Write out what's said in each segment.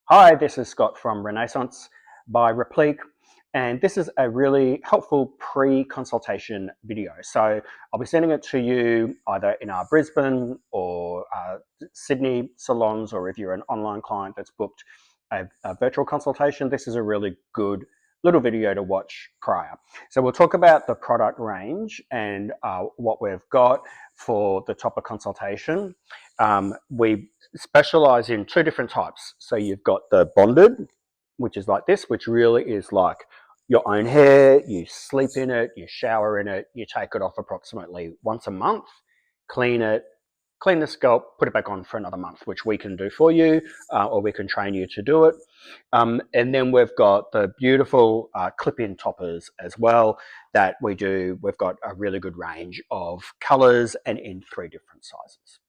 Hi, this is Scott from Renaissance by Replique, and this is a really helpful pre-consultation video. So I'll be sending it to you either in our Brisbane or Sydney salons, or if you're an online client that's booked a virtual consultation, this is a really good little video to watch prior. So we'll talk about the product range and what we've got for the topper consultation. We specialize in two different types. So you've got the bonded, which is like this, which really is like your own hair. You sleep in it, you shower in it, you take it off approximately once a month, clean it, clean the scalp, put it back on for another month, which we can do for you, or we can train you to do it. And then we've got the beautiful clip-in toppers as well that we do. We've got a really good range of colors and in 3 different sizes.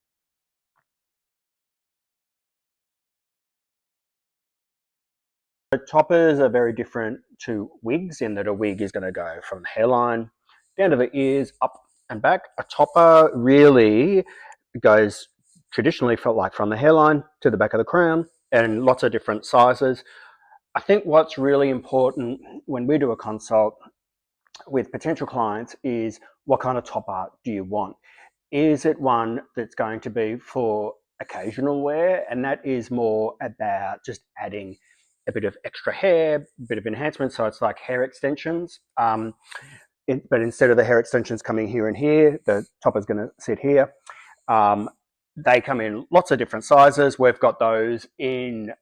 The toppers are very different to wigs in that a wig is going to go from the hairline down to the ears, up and back. A topper really goes traditionally from the hairline to the back of the crown, and lots of different sizes. I think what's really important when we do a consult with potential clients is what kind of topper do you want? Is it one that's going to be for occasional wear? And that is more about just adding a bit of extra hair, a bit of enhancement. So it's like hair extensions. But instead of the hair extensions coming here and here, the topper's going to sit here. They come in lots of different sizes. We've got those in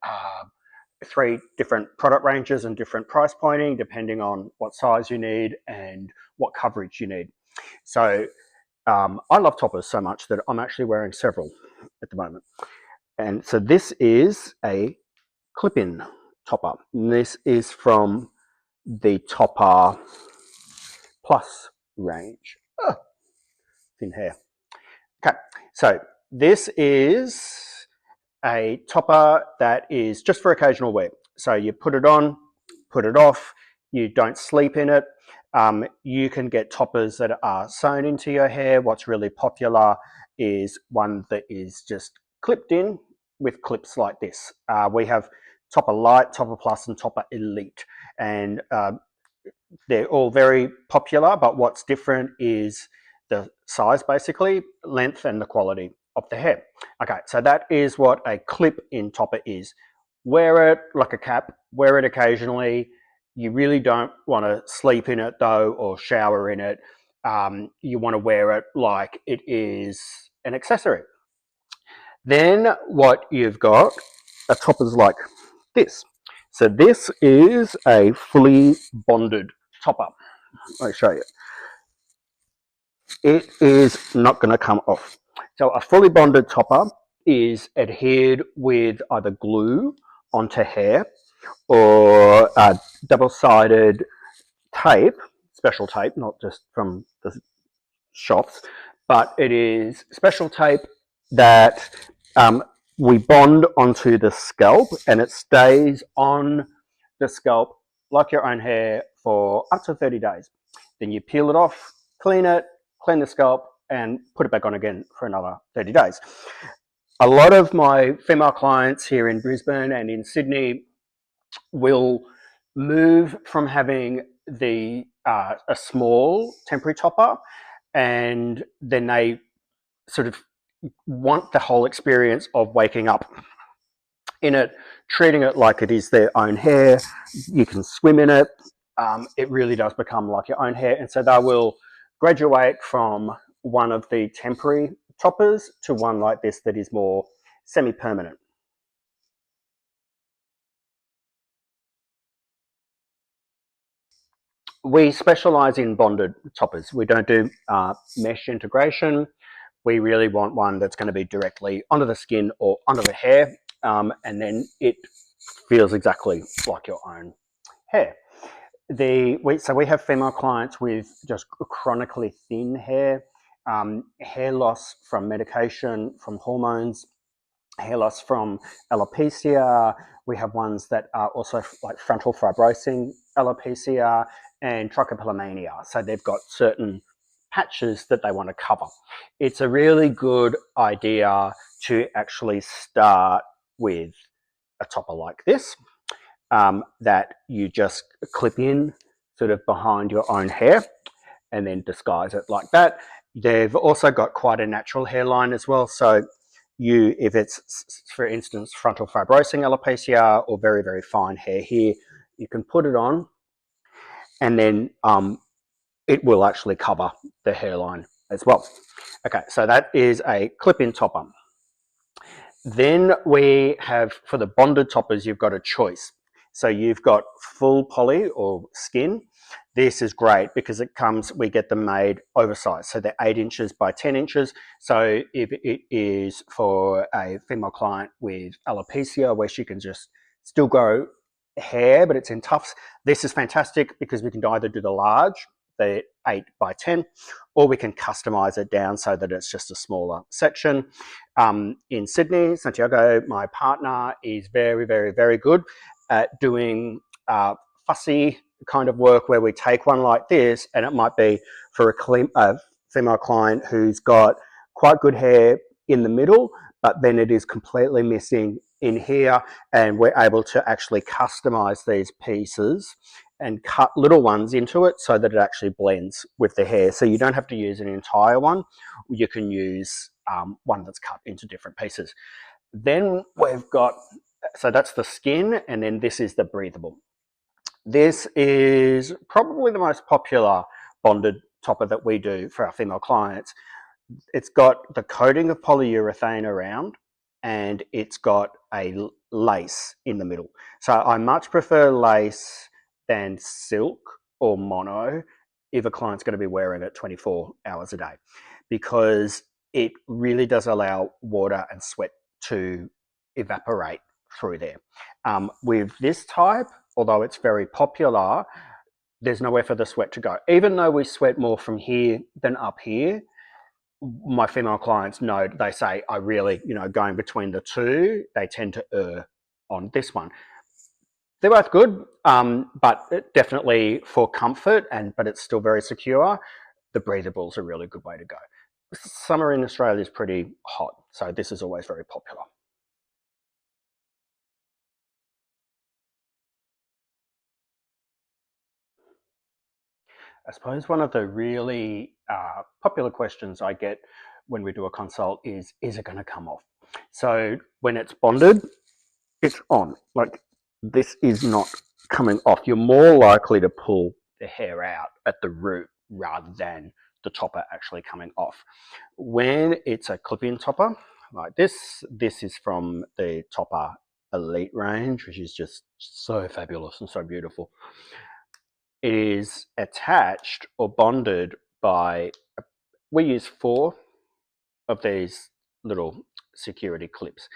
3 different product ranges and different price pointing, depending on what size you need and what coverage you need. So I love toppers so much that I'm actually wearing several at the moment. And so this is a clip-in topper. And this is from the Topper Plus range. Oh, thin hair. Okay, so this is a topper that is just for occasional wear. So you put it on, put it off, you don't sleep in it. You can get toppers that are sewn into your hair. What's really popular is one that is just clipped in with clips like this. We have Topper Light, Topper Plus, and Topper Elite. And they're all very popular, but what's different is the size, basically, length, and the quality of the hair. Okay, so that is what a clip-in topper is. Wear it like a cap, wear it occasionally. You really don't want to sleep in it though, or shower in it. You want to wear it like it is an accessory. Then what you've got are toppers like this. So this is a fully bonded topper. Let me show you. It is not going to come off. So a fully bonded topper is adhered with either glue onto hair or double-sided tape, special tape, not just from the shops, but it is special tape that we bond onto the scalp, and it stays on the scalp like your own hair for up to 30 days. Then you peel it off, clean the scalp, and put it back on again for another 30 days. A lot of my female clients here in Brisbane and in Sydney will move from having a small temporary topper, and then they sort of want the whole experience of waking up in it, treating it like it is their own hair. You can swim in it. It really does become like your own hair. And so they will graduate from one of the temporary toppers to one like this that is more semi-permanent. We specialize in bonded toppers. We don't do mesh integration. We really want one that's going to be directly onto the skin or onto the hair, and then it feels exactly like your own hair. So we have female clients with just chronically thin hair, hair loss from medication, from hormones, hair loss from alopecia. We have ones that are also like frontal fibrosing alopecia and trichopilomania. So they've got certain patches that they want to cover. It's a really good idea to actually start with a topper like this that you just clip in sort of behind your own hair and then disguise it like that. They've also got quite a natural hairline as well. So if it's, for instance, frontal fibrosing alopecia or very, very fine hair here, you can put it on and then it will actually cover the hairline as well. Okay, so that is a clip-in topper. Then we have, for the bonded toppers, you've got a choice. So you've got full poly or skin. This is great because we get them made oversized. So they're 8 inches by 10 inches. So if it is for a female client with alopecia where she can just still grow hair, but it's in tufts, this is fantastic because we can either do the large, the 8 by 10, or we can customize it down so that it's just a smaller section. In Sydney, Santiago, my partner, is very, very, very good at doing fussy kind of work where we take one like this, and it might be for a female client who's got quite good hair in the middle, but then it is completely missing in here, and we're able to actually customize these pieces and cut little ones into it so that it actually blends with the hair. So you don't have to use an entire one. You can use one that's cut into different pieces. Then we've got, so that's the skin, and then this is the breathable. This is probably the most popular bonded topper that we do for our female clients. It's got the coating of polyurethane around, and it's got a lace in the middle. So I much prefer lace than silk or mono if a client's going to be wearing it 24 hours a day, because it really does allow water and sweat to evaporate through there. With this type, although it's very popular, there's nowhere for the sweat to go. Even though we sweat more from here than up here, my female clients know, they say, I really, going between the two, they tend to err on this one. They're both good, but definitely for comfort, but it's still very secure. The breathable is a really good way to go. Summer in Australia is pretty hot, so this is always very popular. I suppose one of the really popular questions I get when we do a consult is it going to come off? So when it's bonded, it's on. Like, this is not coming off. You're more likely to pull the hair out at the root rather than the topper actually coming off. When it's a clip-in topper like this is from the Topper Elite range, which is just so fabulous and so beautiful. It is attached or bonded by, we use 4 of these little security clips.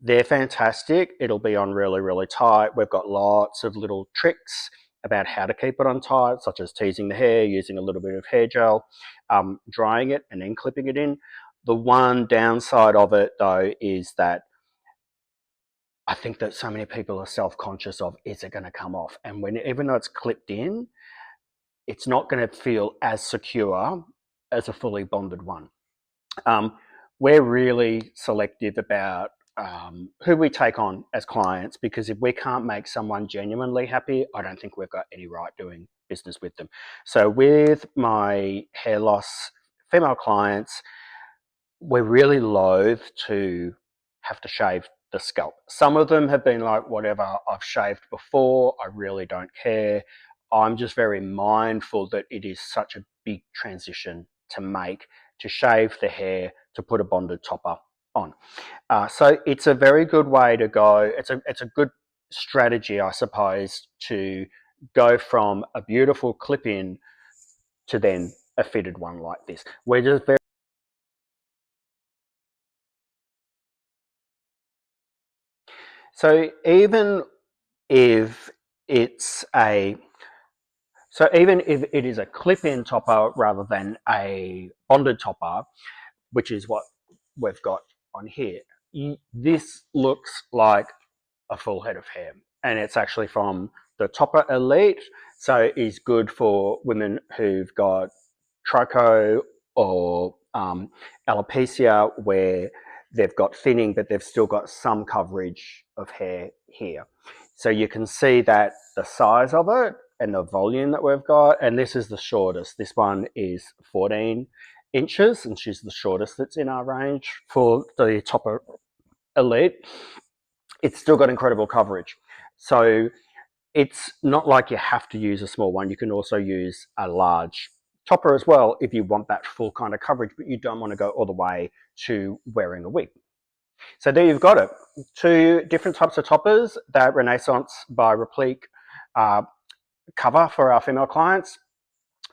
They're fantastic. It'll be on really, really tight. We've got lots of little tricks about how to keep it on tight, such as teasing the hair, using a little bit of hair gel, drying it and then clipping it in. The one downside of it, though, is that I think that so many people are self-conscious of, is it going to come off? And even though it's clipped in, it's not going to feel as secure as a fully bonded one. We're really selective about who we take on as clients, because if we can't make someone genuinely happy, I don't think we've got any right doing business with them. So with my hair loss female clients, we're really loath to have to shave the scalp. Some of them have been like, whatever, I've shaved before, I really don't care. I'm just very mindful that it is such a big transition to make, to shave the hair, to put a bonded topper on. So it's a very good way to go. It's a good strategy, I suppose, to go from a beautiful clip-in to then a fitted one like this. We're just very so if it's a even if it is a clip-in topper rather than a bonded topper, which is what we've got on here, this looks like a full head of hair, and it's actually from the Topper Elite, so it's good for women who've got tricho or alopecia, where they've got thinning, but they've still got some coverage of hair here. So you can see that the size of it and the volume that we've got, and this is the shortest. This one is 14 inches, and she's the shortest that's in our range for the Topper Elite. It's still got incredible coverage. So it's not like you have to use a small one. You can also use a large topper as well if you want that full kind of coverage, but you don't want to go all the way to wearing a wig. So there you've got it. Two different types of toppers that Renaissance by Replique cover for our female clients.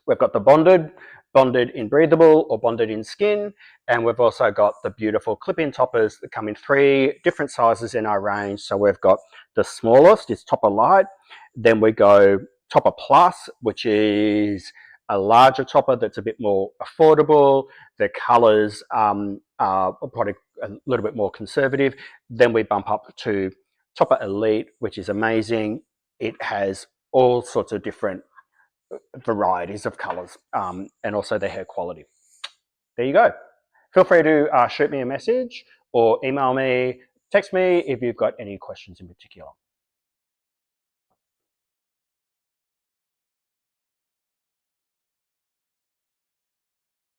We've got the bonded in breathable or bonded in skin, and we've also got the beautiful clip-in toppers that come in 3 different sizes in our range. So we've got the smallest is Topper Light, then we go Topper Plus, which is a larger topper that's a bit more affordable. The colors are probably a little bit more conservative. Then we bump up to Topper Elite, which is amazing. It has all sorts of different varieties of colors and also the hair quality. There you go. Feel free to shoot me a message or email me, text me if you've got any questions in particular.